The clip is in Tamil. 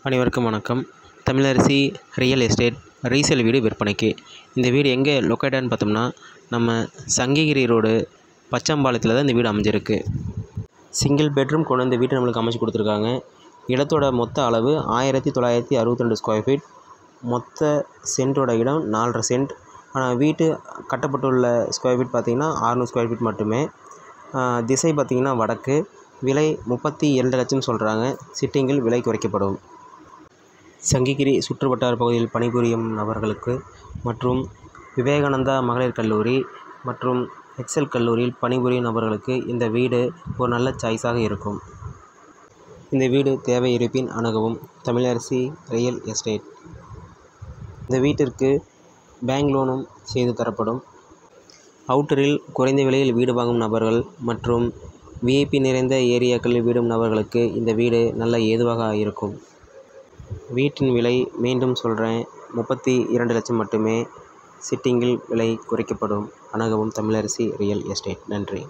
அனைவருக்கும் வணக்கம். தமிழரசி ரியல் எஸ்டேட் ரீசேல் வீடு விற்பனைக்கு. இந்த வீடு எங்கே லொக்கேட்டான்னு பார்த்தோம்னா, நம்ம சங்ககிரி ரோடு பச்சம்பாளையத்தில் தான் இந்த வீடு அமைஞ்சிருக்கு. சிங்கிள் பெட்ரூம் கொண்டு இந்த வீட்டை நம்மளுக்கு அமைச்சு கொடுத்துருக்காங்க. இடத்தோட மொத்த அளவு 1962 ஸ்கொயர் ஃபீட். மொத்த சென்ட்டோட இடம் 4.5 சென்ட். ஆனால் வீட்டு கட்டப்பட்டுள்ள ஸ்கொயர் ஃபீட் பார்த்திங்கன்னா 600 ஸ்கொயர் ஃபீட் மட்டுமே. திசை பார்த்திங்கன்னா வடக்கு. விலை 32 லட்சம் சொல்கிறாங்க. சிட்டிங்கில் விலை குறைக்கப்படும். சங்ககிரி சுற்றுவட்டார பகுதியில் பணிபுரியும் நபர்களுக்கு மற்றும் விவேகானந்தா மகளிர் கல்லூரி மற்றும் எக்ஸல் கல்லூரியில் பணிபுரியும் நபர்களுக்கு இந்த வீடு ஒரு நல்ல சாய்ஸாக இருக்கும். இந்த வீடு தேவை இருப்பின் அணுகவும். Tamilarasi real estate. இந்த வீட்டிற்கு பேங்க் லோனும் செய்து தரப்படும். அவுட்டரில் குறைந்த விலையில் வீடு வாங்கும் நபர்கள் மற்றும் விஐபி நிறைந்த ஏரியாக்களில் வீடும் நபர்களுக்கு இந்த வீடு நல்ல ஏதுவாக இருக்கும். வீட்டின் விலை மீண்டும் சொல்கிறேன், 32 லட்சம் மட்டுமே. சிட்டிங்கில் விலை குறைக்கப்படும். அணுகவும் தமிழரசி ரியல் எஸ்டேட். நன்றி.